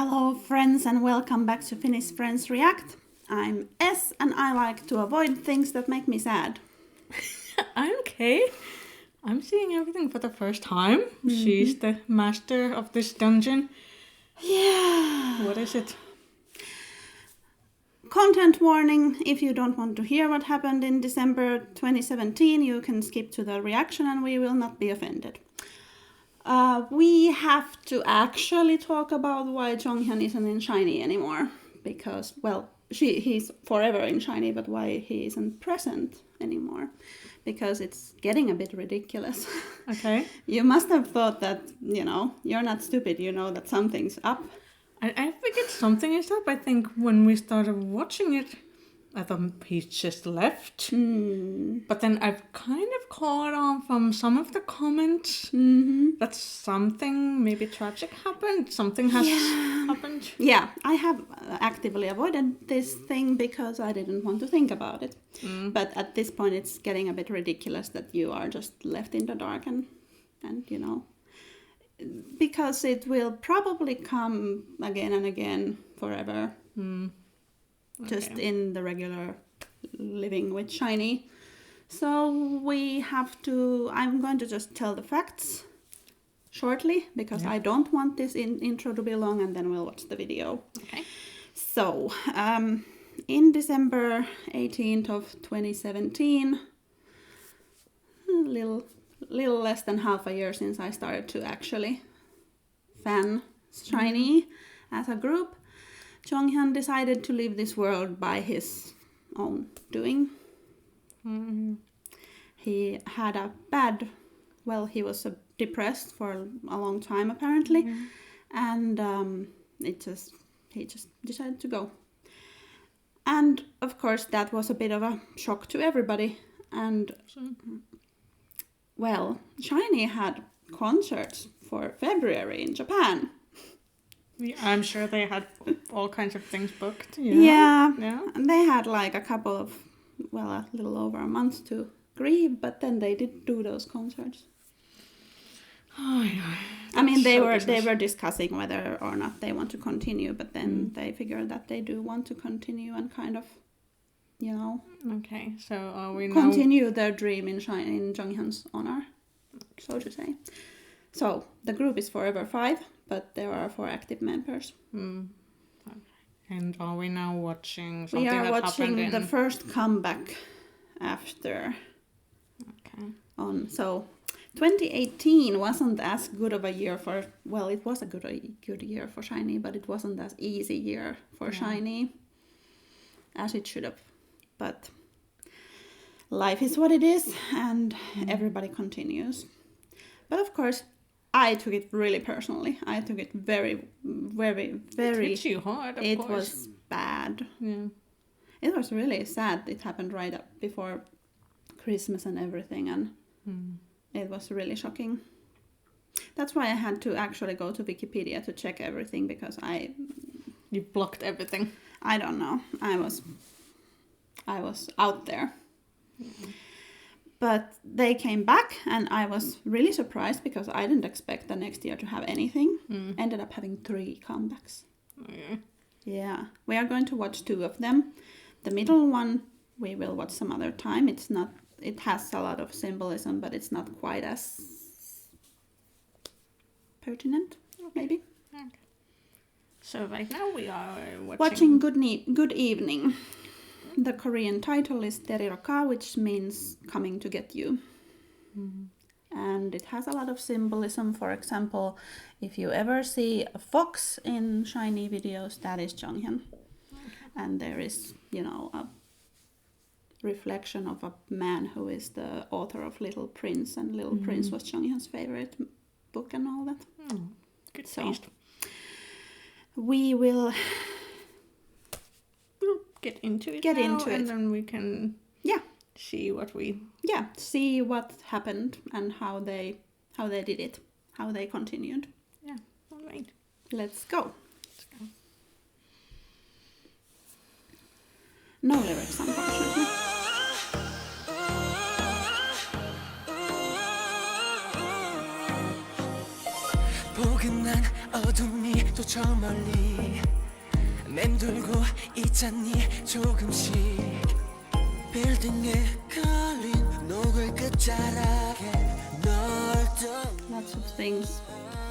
Hello friends and welcome back to Finnish Friends React. I'm S and I like to avoid things that make me sad. I'm Kay. I'm seeing everything for the first time. She's the master of this dungeon. Yeah. What is it? Content warning, if you don't want to hear what happened in December 2017, you can skip to the reaction and we will not be offended. We have to actually talk about why Jonghyun isn't in SHINee anymore. Because, well, he's forever in SHINee, but why he isn't present anymore. Because it's getting a bit ridiculous. Okay. You must have thought that, you're not stupid, you know that something's up. I figured something is up. I think when we started watching it, I thought he just left. But then I've kind of caught on from some of the comments that something maybe tragic happened. Something has happened. Yeah, I have actively avoided this thing because I didn't want to think about it. But at this point it's getting a bit ridiculous that you are just left in the dark and because it will probably come again and again forever. Just in the regular living with SHINee. So I'm going to just tell the facts shortly because I don't want this intro to be long and then we'll watch the video. Okay. So, in December 18th of 2017, a little less than half a year since I started to actually fan SHINee as a group, Jonghyun decided to leave this world by his own doing. He had he was depressed for a long time apparently, and he just decided to go. And of course that was a bit of a shock to everybody. And well, SHINee had concerts for February in Japan. I'm sure they had all kinds of things booked. Yeah. Yeah. They had like a little over a month to grieve, but then they did do those concerts. Oh, yeah. I mean, they were discussing whether or not they want to continue, but then they figured that they do want to continue and kind of, Okay, so are we now... continue their dream in Jonghyun's honor, so to say. So the group is Forever 5, but there are 4 active members. Okay. And are we now watching something we are that watching happened in... the first comeback after. Okay. So 2018 wasn't as good of a year for... Well, it was a good year for SHINee, but it wasn't as easy year for SHINee as it should have. But life is what it is, and everybody continues. But of course, I took it really personally. I took it very, very, very... It hit you hard, of course. It was bad. Yeah. It was really sad. It happened right up before Christmas and everything, and it was really shocking. That's why I had to actually go to Wikipedia to check everything, because You blocked everything. I don't know. I was out there. But they came back and I was really surprised because I didn't expect the next year to have anything. Ended up having 3 comebacks. Okay. Yeah. We are going to watch 2 of them. The middle one we will watch some other time. It has a lot of symbolism, but it's not quite as pertinent, maybe. Okay. So right now we are watching Good Evening. The Korean title is Teriroka, which means coming to get you. And it has a lot of symbolism. For example, if you ever see a fox in SHINee videos, that is Jonghyun. And there is, a reflection of a man who is the author of Little Prince, and Little Prince was Jonghyun's favorite book and all that. Good taste. We will get into it and then we can see what happened and how they did it, how they continued. Yeah, all right. Let's go. No lyrics, unfortunately. 보게 어긋난 어둠이 또 저 멀리 맴돌고 있잖니 조금씩 빌딩에 걸린 녹을 끝자락에 널 Lots of things,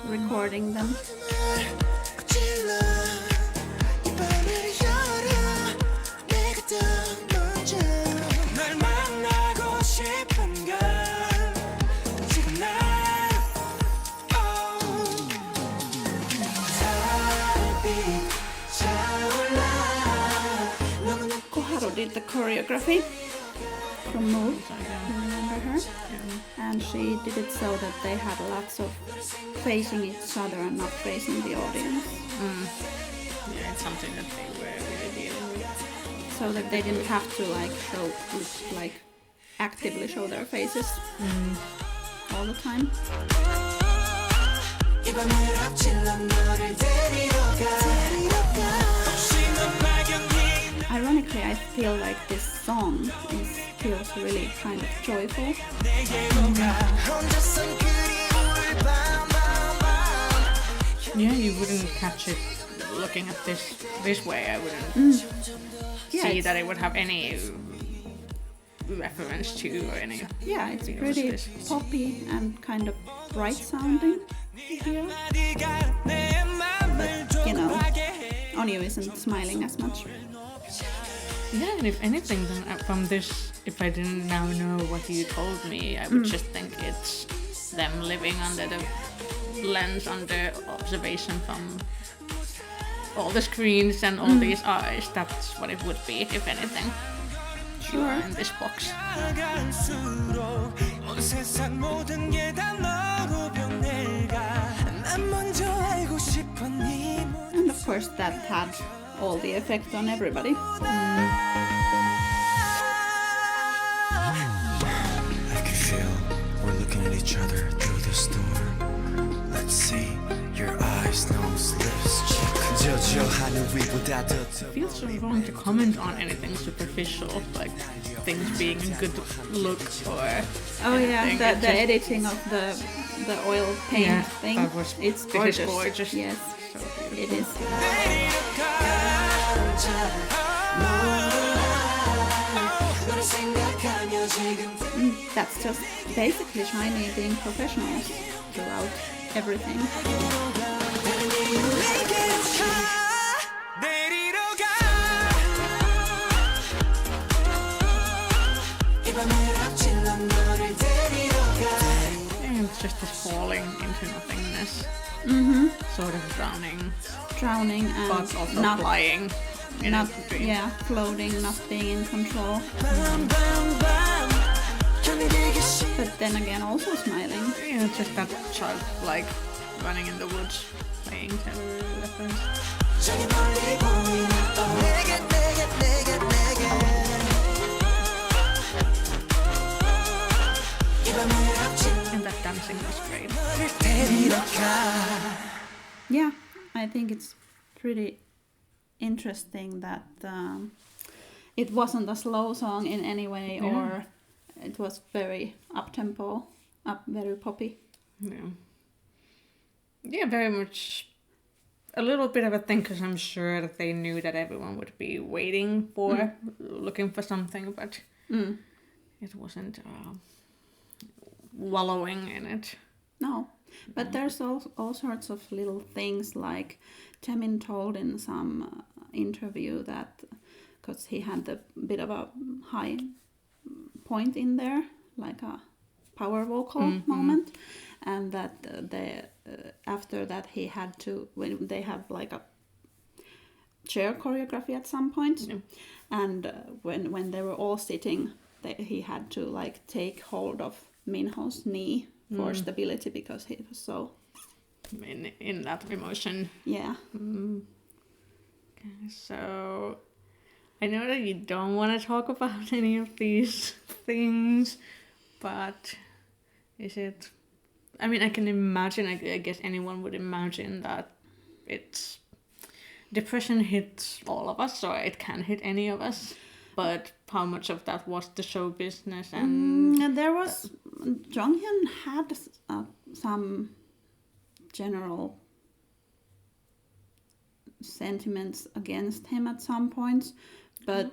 recording them. 찔러 이 밤을 열어 내가 더 먼저 널 만나고 싶은 걸 지금 난 달빛 차올라 너무 Koharu did the choreography from Move. You remember her? And she did it so that they had lots of facing each other and not facing the audience. Yeah, it's something that they were really dealing with. So that they didn't have to like show, like actively show their faces all the time. 이 밤을 앞질러 너를 데리러 가 Ironically, I feel like this song feels really kind of joyful. Yeah, you wouldn't catch it looking at this way. I wouldn't see that it would have any reference to or any. Yeah, it's Feels pretty this. poppy and kind of bright sounding here. But, you know, Onyu isn't smiling as much. Yeah, and if anything, then from this, if I didn't now know what you told me, I would just think it's them living under the lens, under observation from all the screens and all these eyes. That's what it would be, if anything. You are in this box. And of course that had all the effect on everybody. I can feel we're looking at each other through the storm. Let's see your eyes, nose, lips, cheek. It feels so wrong to comment on anything superficial, like things being a good look or. Oh yeah, anything. the It just- editing of the oil paint Yeah, thing. that was- it's it is gorgeous. gorgeous. Yes, So beautiful. it is. That's just basically SHINee being professionals throughout everything. And it's just this falling into nothingness, sort of Drowning but and also not flying. In not a dream. yeah, floating, not being in control. But then again, also smiling. Yeah, it's just that child like running in the woods, playing terror reference. And that dancing was great. Yeah, I think it's pretty interesting that it wasn't a slow song in any way, or it was very up-tempo, very poppy. Yeah. Yeah, very much a little bit of a thing, because I'm sure that they knew that everyone would be waiting for, looking for something, but it wasn't wallowing in it. No, but there's all sorts of little things, like Temin told in some interview that, because he had a bit of a high point in there, like a power vocal moment, and that after that he had to, when they have like a chair choreography at some point, and when they were all sitting, he had to like take hold of Minho's knee for stability, because he was so In that emotion. yeah. Okay, so I know that you don't want to talk about any of these things, but is it? I mean, I can imagine. I guess anyone would imagine that it's depression hits all of us, or it can hit any of us. But how much of that was the show business and There was Jonghyun had some general sentiments against him at some points, but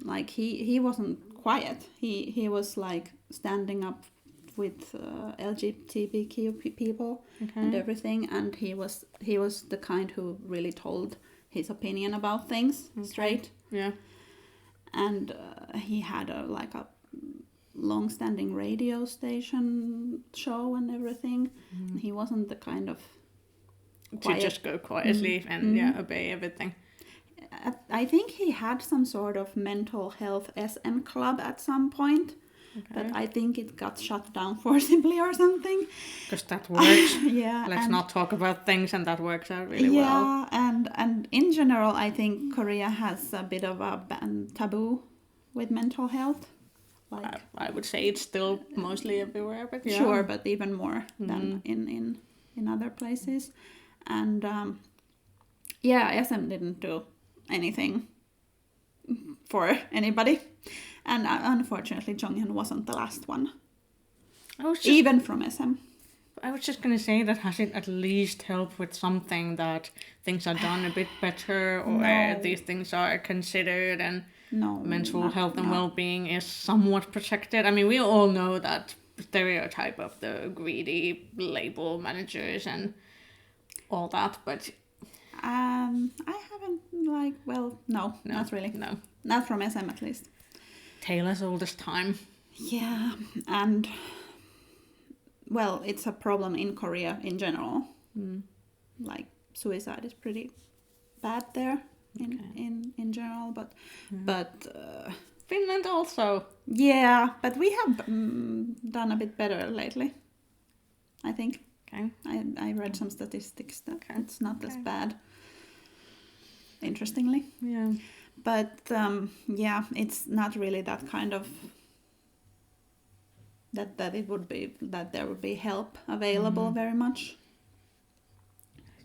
like he wasn't quiet. He was like standing up with LGBTQ people and everything, and he was the kind who really told his opinion about things straight. Yeah. And he had a long-standing radio station show and everything. He wasn't the kind of quiet. To just go quietly and obey everything. I think he had some sort of mental health SM club at some point, but I think it got shut down forcibly or something. Because that works. Yeah. Let's not talk about things, and that works out really well. well. Yeah, and in general, I think Korea has a bit of a taboo with mental health. Like I would say it's still mostly everywhere, but yeah. Sure, but even more than in other places. And SM didn't do anything for anybody. And unfortunately, Jonghyun wasn't the last one. Even from SM. I was just going to say that has it at least helped with something that things are done a bit better, or these things are considered, and mental health and well-being is somewhat protected. I mean, we all know that stereotype of the greedy label managers and all that, but I haven't not really. No. Not from SM at least. Tale as old as time. Yeah, and well, it's a problem in Korea in general. Like suicide is pretty bad there in general, but Finland also. Yeah, but we have done a bit better lately, I think. Okay. I read some statistics that it's not as bad, interestingly. Yeah. But it's not really that kind of that there would be help available very much.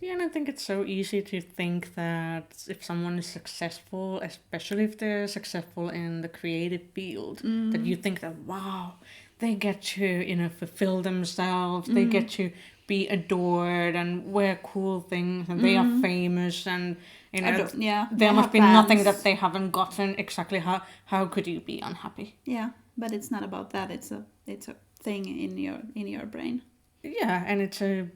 Yeah, and I think it's so easy to think that if someone is successful, especially if they're successful in the creative field, that you think that, wow, they get to, fulfill themselves, they get to be adored and wear cool things, and they are famous, and there must be nothing that they haven't gotten. Exactly how could you be unhappy? Yeah, but it's not about that. It's a thing in your brain. Yeah, and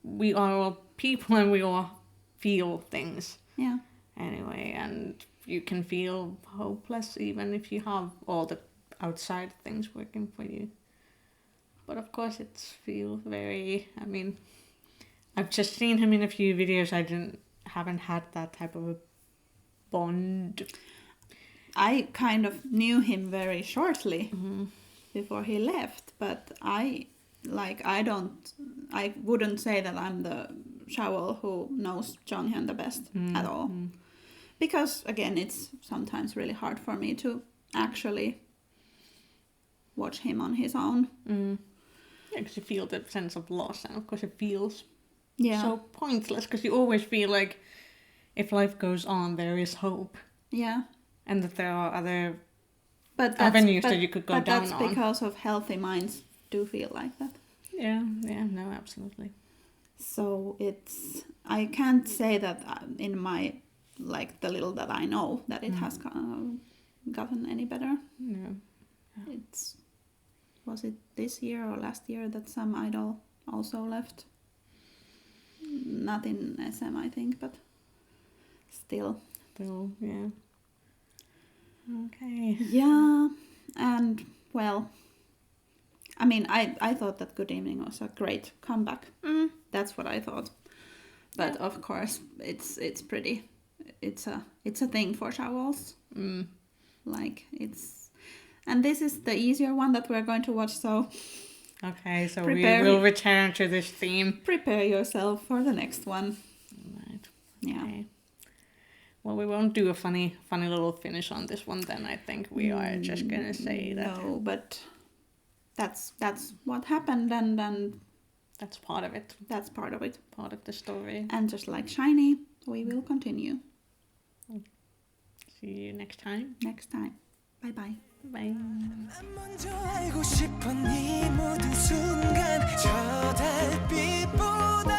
we are all people, and we all feel things. Yeah. Anyway, and you can feel hopeless even if you have all the outside things working for you. But of course it feels very, I mean, I've just seen him in a few videos. I haven't had that type of a bond. I kind of knew him very shortly before he left, but I wouldn't say that I'm the Shawl who knows Jonghyun the best at all. Because again, it's sometimes really hard for me to actually watch him on his own. Yeah, because you feel the sense of loss, and of course it feels so pointless, because you always feel like if life goes on, there is hope. Yeah. And that there are other avenues that you could go down on. But that's because of healthy minds do feel like that. Yeah, no, absolutely. So I can't say that in my, the little that I know, that it has gotten any better. No. Was it this year or last year that some idol also left? Not in SM, I think, but still. Still, yeah. Okay. Yeah, and well, I mean, I thought that Good Evening was a great comeback. That's what I thought. But of course, it's a thing for Showls. And this is the easier one that we're going to watch, so... Okay, so we will return to this theme. Prepare yourself for the next one. Right. Yeah. Okay. Well, we won't do a funny little finish on this one then. I think we are just going to say that... No, but that's what happened, and that's part of it. That's part of it. Part of the story. And just like SHINee, we will continue. See you next time. Next time. Bye-bye. Bye. 먼저 알고 싶은 이 모든 순간 저 달빛보다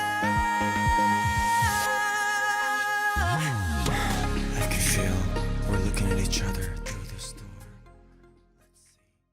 each other